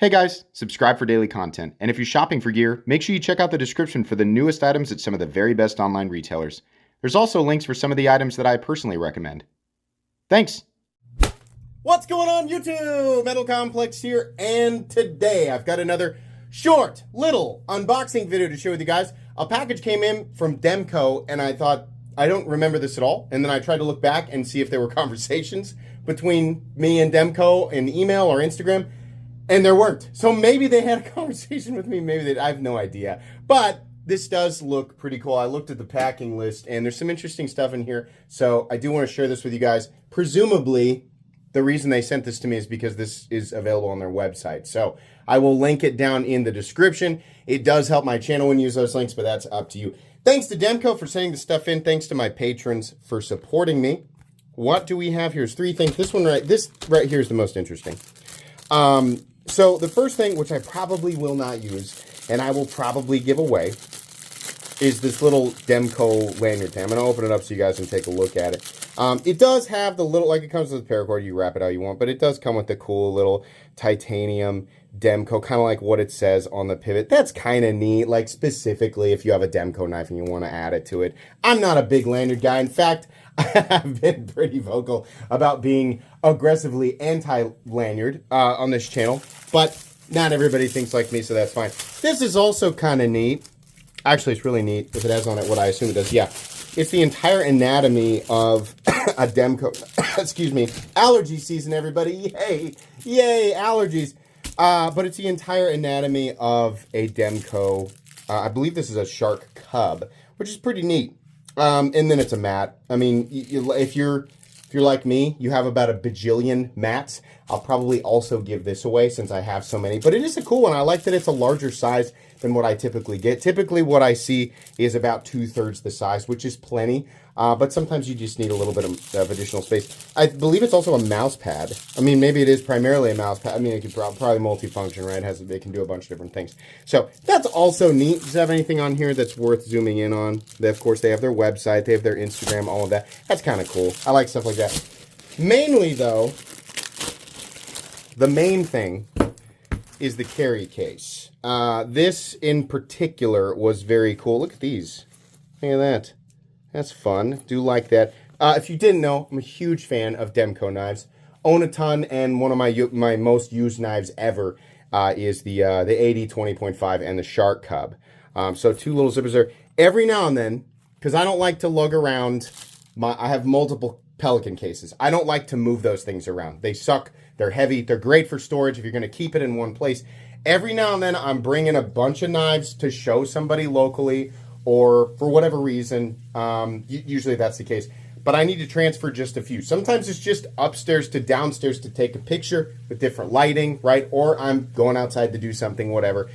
Hey guys, subscribe for daily content, and if you're shopping for gear, make sure you check out the description for the newest items at some of the very best online retailers. There's also links for some of the items that I personally recommend. Thanks! What's going on YouTube? Metal Complex here, and today I've got another short, little unboxing video to share with you guys. A package came in from Demco, and I thought, I don't remember this at all, and then I tried to look back and see if there were conversations between me and Demco in email or Instagram, and there weren't. So maybe they had a conversation with me, maybe they, I have no idea. But this does look pretty cool. I looked at the packing list, and there's some interesting stuff in here, so I do want to share this with you guys. Presumably, the reason they sent this to me is because this is available on their website. So I will link it down in the description. It does help my channel when you use those links, but that's up to you. Thanks to Demco for sending the stuff in. Thanks to my patrons for supporting me. What do we have here? There's three things. This right here is the most interesting. So the first thing, which I probably will not use, and I will probably give away, is this little Demco lanyard thing. I'm going to open it up so you guys can take a look at it. It does have the little, like it comes with a paracord, you wrap it how you want, but it does come with the cool little titanium Demco, kind of like what it says on the pivot. That's kind of neat, like specifically if you have a Demco knife and you want to add it to it. I'm not a big lanyard guy. In fact, I've been pretty vocal about being aggressively anti-lanyard on this channel, but not everybody thinks like me, so that's fine. This is also kind of neat. Actually, it's really neat if it has on it what I assume it does. Yeah, it's the entire anatomy of a Demco. Excuse me. Allergy season, everybody. Yay. Yay, allergies. But it's the entire anatomy of a Demco. I believe this is a shark cub, which is pretty neat. And then it's a mat. I mean, if you're like me, you have about a bajillion mats. I'll probably also give this away since I have so many. But it is a cool one. I like that it's a larger size than what I typically get. Typically, what I see is about 2/3 the size, which is plenty. But sometimes you just need a little bit of additional space. I believe it's also a mouse pad. I mean, maybe it is primarily a mouse pad. I mean, it could probably multifunction, right? They can do a bunch of different things. So that's also neat. Does it have anything on here that's worth zooming in on? Of course, they have their website. They have their Instagram, all of that. That's kind of cool. I like stuff like that. Mainly, though, the main thing is the carry case. This in particular was very cool. Look at these. Look at that. That's fun. Do like that. If you didn't know, I'm a huge fan of Demko knives. Own a ton, and one of my most used knives ever is the 80-20.5 and the Shark Cub. So two little zippers there. Every now and then, because I don't like to lug around, I have multiple Pelican cases. I don't like to move those things around. They suck. They're heavy. They're great for storage if you're going to keep it in one place. Every now and then, I'm bringing a bunch of knives to show somebody locally, or for whatever reason, usually that's the case. But I need to transfer just a few. Sometimes it's just upstairs to downstairs to take a picture with different lighting, right? Or I'm going outside to do something, whatever.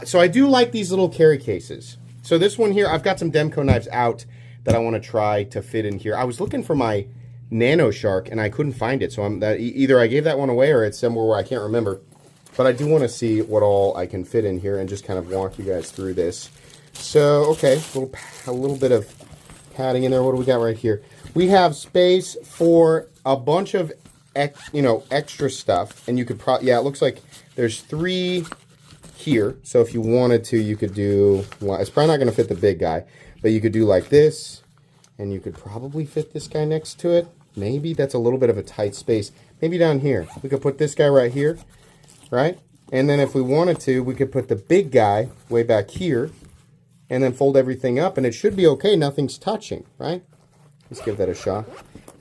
So I do like these little carry cases. So this one here, I've got some Demco knives out that I want to try to fit in here. I was looking for my Nano Shark and I couldn't find it. So either I gave that one away or it's somewhere where I can't remember. But I do want to see what all I can fit in here and just kind of walk you guys through this. So, okay, a little bit of padding in there. What do we got right here? We have space for a bunch of, extra stuff. And you could probably, yeah, it looks like there's 3 here. So if you wanted to, you could do, well, it's probably not going to fit the big guy. But you could do like this. And you could probably fit this guy next to it. Maybe that's a little bit of a tight space. Maybe down here. We could put this guy right here, right? And then if we wanted to, we could put the big guy way back here. And then fold everything up, and it should be okay. Nothing's touching, right? Let's give that a shot.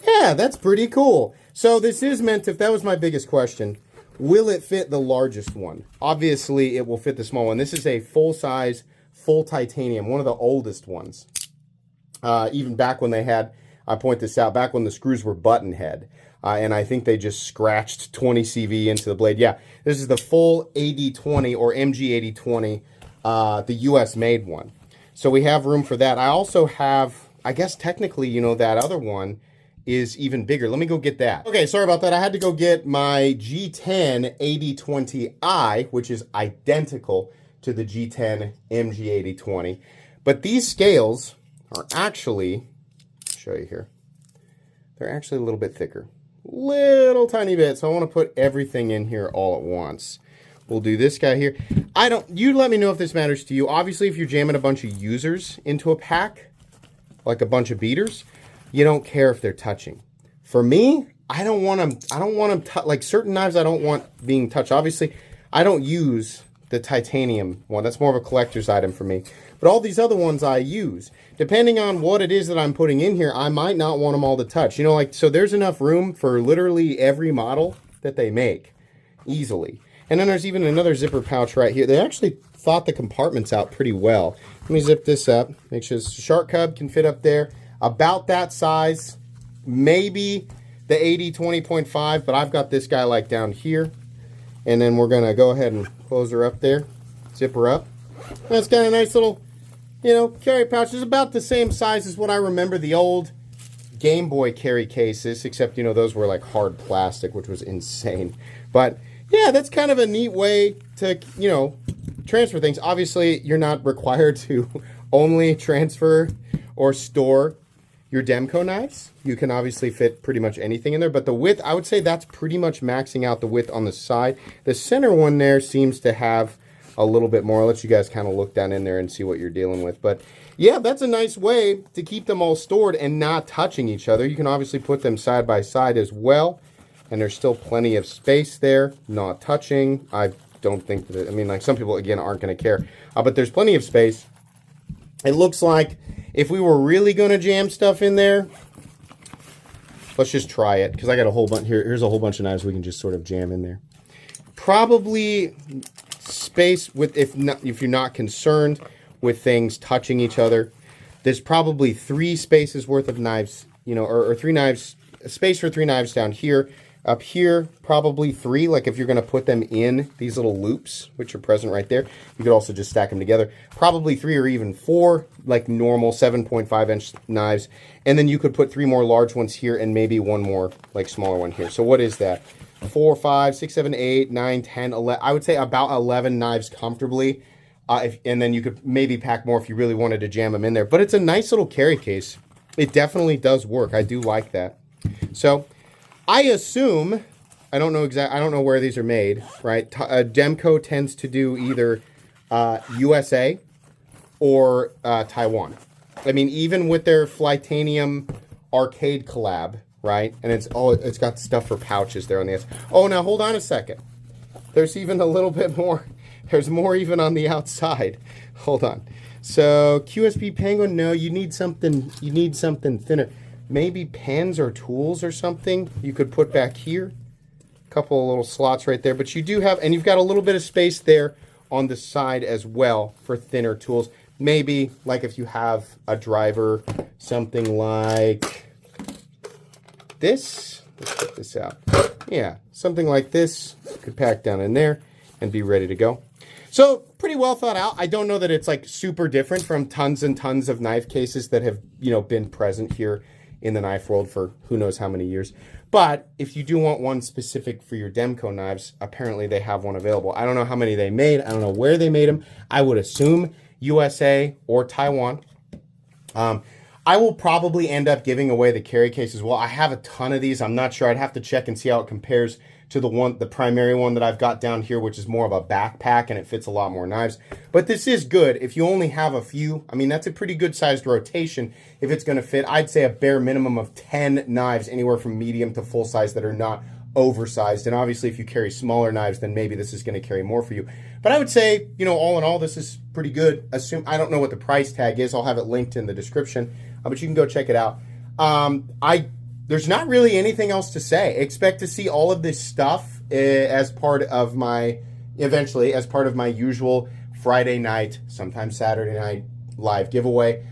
Yeah, that's pretty cool. So this is meant to, if that was my biggest question, will it fit the largest one? Obviously, it will fit the small one. This is a full-size, full titanium, one of the oldest ones. Even back when they had, I point this out, back when the screws were button head. And I think they just scratched 20 CV into the blade. Yeah, this is the full AD20 or MG8020, the US made one. So we have room for that. I also have, I guess technically, that other one is even bigger. Let me go get that. Okay, sorry about that. I had to go get my G10 8020i, which is identical to the G10 MG8020. But these scales are actually, I'll show you here, they're actually a little bit thicker. Little tiny bit. So I want to put everything in here all at once. We'll do this guy here. You let me know if this matters to you. Obviously, if you're jamming a bunch of users into a pack, like a bunch of beaters, you don't care if they're touching. For me, I don't want them, like certain knives I don't want being touched. Obviously, I don't use the titanium one. That's more of a collector's item for me. But all these other ones I use. Depending on what it is that I'm putting in here, I might not want them all to touch. You know, like, so there's enough room for literally every model that they make, easily. And then there's even another zipper pouch right here. They actually thought the compartments out pretty well. Let me zip this up. Make sure the shark cub can fit up there. About that size, maybe the 80-20.5, but I've got this guy like down here. And then we're gonna go ahead and close her up there, zip her up. That's got a nice little, you know, carry pouch. It's about the same size as what I remember the old Game Boy carry cases, except, you know, those were like hard plastic, which was insane. But yeah, that's kind of a neat way to, you know, transfer things. Obviously, you're not required to only transfer or store your Demco knives. You can obviously fit pretty much anything in there, but the width, I would say that's pretty much maxing out the width on the side. The center one there seems to have a little bit more. I'll let you guys kind of look down in there and see what you're dealing with. But yeah, that's a nice way to keep them all stored and not touching each other. You can obviously put them side by side as well, and there's still plenty of space there, not touching. I don't think that, I mean, like, some people, again, aren't going to care. But there's plenty of space. It looks like if we were really going to jam stuff in there, let's just try it, because I got a whole bunch here. Here's a whole bunch of knives we can just sort of jam in there. Probably space with, if you're not concerned with things touching each other, there's probably 3 spaces worth of knives, you know, or 3 knives, space for 3 knives down here. Up here, probably 3, like if you're going to put them in these little loops, which are present right there. You could also just stack them together. Probably 3 or even 4, like normal 7.5-inch knives. And then you could put 3 more large ones here and maybe 1 more, like, smaller one here. So what is that? 4, 5, 6, 7, 8, 9, 10, 11. I would say about 11 knives comfortably. And then you could maybe pack more if you really wanted to jam them in there. But it's a nice little carry case. It definitely does work. I do like that. So I assume, I don't know where these are made, right? Demco tends to do either USA or Taiwan. I mean, even with their Flightanium arcade collab, right? And it's got stuff for pouches there on the edge. Oh, now hold on a second. There's even a little bit more. There's more even on the outside. Hold on. So QSP Penguin, no, you need something thinner. Maybe pens or tools or something you could put back here. A couple of little slots right there. But you do have, and you've got a little bit of space there on the side as well for thinner tools. Maybe like if you have a driver, something like this. Let's put this out. Yeah, something like this could pack down in there and be ready to go. So pretty well thought out. I don't know that it's like super different from tons and tons of knife cases that have, you know, been present here in the knife world for who knows how many years. But if you do want one specific for your Demco knives, apparently they have one available. I don't know how many they made. I don't know where they made them. I would assume USA or Taiwan. I will probably end up giving away the carry case as well. I have a ton of these. I'm not sure. I'd have to check and see how it compares to the primary one that I've got down here, which is more of a backpack and it fits a lot more knives. But this is good. If you only have a few, I mean, that's a pretty good sized rotation. If it's going to fit, I'd say a bare minimum of 10 knives, anywhere from medium to full size, that are not oversized. And obviously, if you carry smaller knives, then maybe this is going to carry more for you. But I would say, you know, all in all, this is pretty good. I don't know what the price tag is. I'll have it linked in the description, but you can go check it out. There's not really anything else to say. Expect to see all of this stuff as part of my usual Friday night, sometimes Saturday night live giveaway.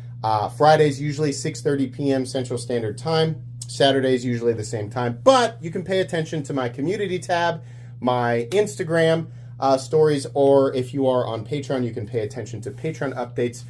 Fridays usually 6:30 p.m. Central Standard Time. Saturdays usually the same time. But you can pay attention to my community tab, my Instagram stories, or if you are on Patreon, you can pay attention to Patreon updates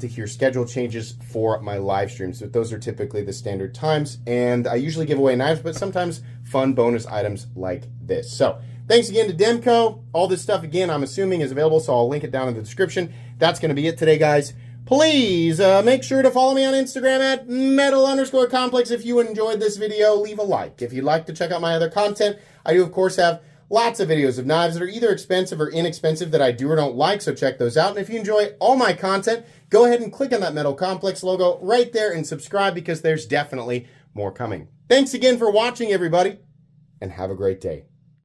to hear schedule changes for my live streams. So those are typically the standard times. And I usually give away knives, but sometimes fun bonus items like this. So thanks again to Demco. All this stuff, again, I'm assuming is available, so I'll link it down in the description. That's going to be it today, guys. Please make sure to follow me on Instagram at metal_complex. If you enjoyed this video, leave a like. If you'd like to check out my other content, I do, of course, have lots of videos of knives that are either expensive or inexpensive that I do or don't like, so check those out. And if you enjoy all my content, go ahead and click on that Metal Complex logo right there and subscribe, because there's definitely more coming. Thanks again for watching, everybody, and have a great day.